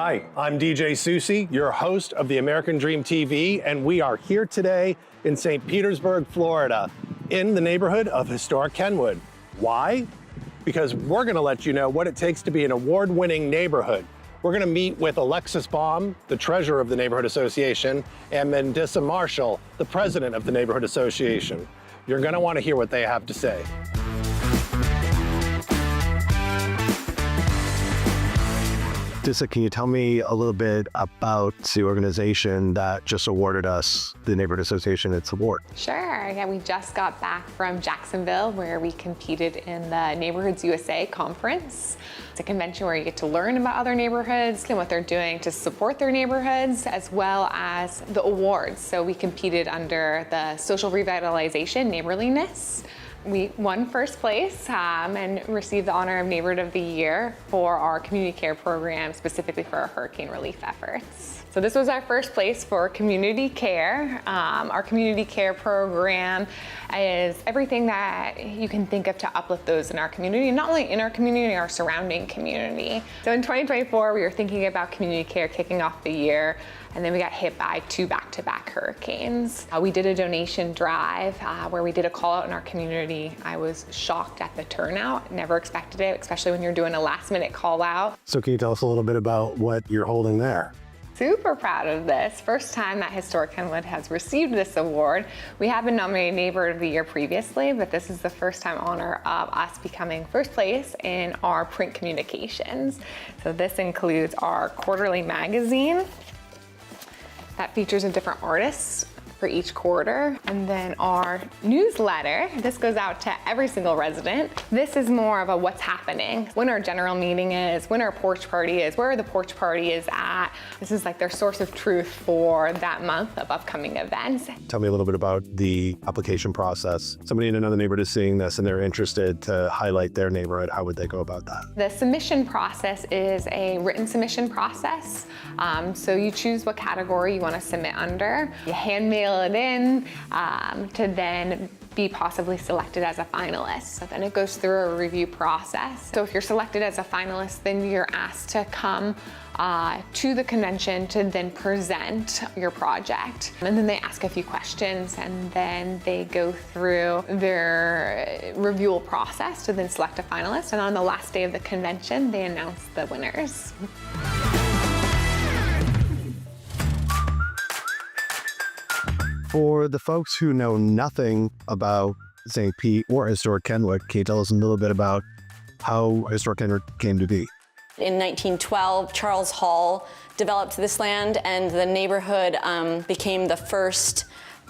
Hi, I'm DJ Soucy, your host of the American Dream TV, and we are here today in St. Petersburg, Florida, in the neighborhood of historic Kenwood. Why? Because we're gonna let you know what it takes to be an award-winning neighborhood. We're gonna meet with Alexis Baum, the treasurer of the Neighborhood Association, and then Dissa Marshall, the president of the Neighborhood Association. You're gonna wanna hear what they have to say. Dissa, can you tell me a little bit about the organization that just awarded us, the Neighborhood Association, its award? Sure, yeah, we just got back from Jacksonville where we competed in the Neighborhoods USA conference. It's a convention where you get to learn about other neighborhoods and what they're doing to support their neighborhoods, as well as the awards. So we competed under the social revitalization, neighborliness. We won first place and received the honor of Neighborhood of the Year for our community care program, specifically for our hurricane relief efforts. So this was our first place for community care. Our community care program is everything that you can think of to uplift those in our community, not only in our community, our surrounding community. So in 2024, we were thinking about community care kicking off the year, and then we got hit by 2 back-to-back hurricanes. We did a donation drive where we did a call out in our community. I was shocked at the turnout, never expected it, especially when you're doing a last-minute call out. So can you tell us a little bit about what you're holding there? Super proud of this. First time that Historic Kenwood has received this award. We have been nominated Neighborhood of the Year previously, but this is the first time honor of us becoming first place in our print communications. So this includes our quarterly magazine that features a different artist for each quarter. And then our newsletter, this goes out to every single resident. This is more of a what's happening, when our general meeting is, when our porch party is, where the porch party is at. This is like their source of truth for that month of upcoming events. Tell me a little bit about the application process. Somebody in another neighborhood is seeing this and they're interested to highlight their neighborhood. How would they go about that? The submission process is a written submission process. So you choose what category you want to submit under. You hand mail it in to then be possibly selected as a finalist. So then it goes through a review process. So if you're selected as a finalist, then you're asked to come to the convention to then present your project. And then they ask a few questions and then they go through their review process to then select a finalist. And on the last day of the convention, they announce the winners. For the folks who know nothing about St. Pete or Historic Kenwood, can you tell us a little bit about how Historic Kenwood came to be? In 1912, Charles Hall developed this land and the neighborhood became the first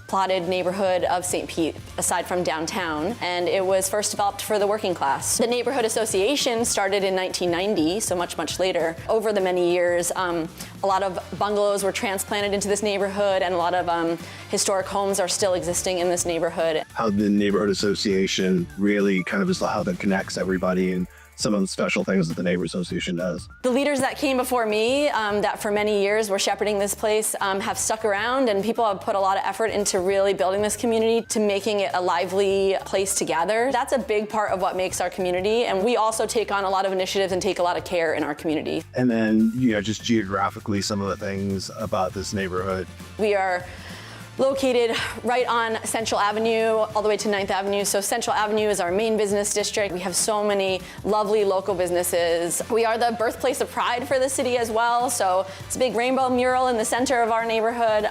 plotted neighborhood of St. Pete, aside from downtown, and it was first developed for the working class. The Neighborhood Association started in 1990, so much later. Over the many years, a lot of bungalows were transplanted into this neighborhood, and a lot of historic homes are still existing in this neighborhood. How the Neighborhood Association really kind of is how that connects everybody and some of the special things that the Neighborhood Association does. The leaders that came before me, that for many years were shepherding this place, have stuck around, and people have put a lot of effort into really building this community, to making it a lively place to gather. That's a big part of what makes our community, and we also take on a lot of initiatives and take a lot of care in our community. And then, just geographically, some of the things about this neighborhood. We are located right on Central Avenue all the way to 9th Avenue. So Central Avenue is our main business district. We have so many lovely local businesses. We are the birthplace of pride for the city as well. So it's a big rainbow mural in the center of our neighborhood.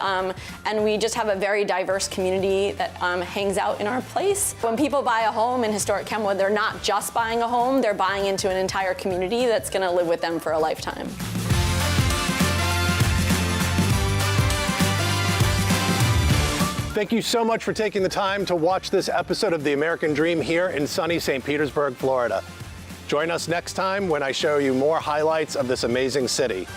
And we just have a very diverse community that hangs out in our place. When people buy a home in Historic Kenwood, they're not just buying a home, they're buying into an entire community that's gonna live with them for a lifetime. Thank you so much for taking the time to watch this episode of The American Dream here in sunny St. Petersburg, Florida. Join us next time when I show you more highlights of this amazing city.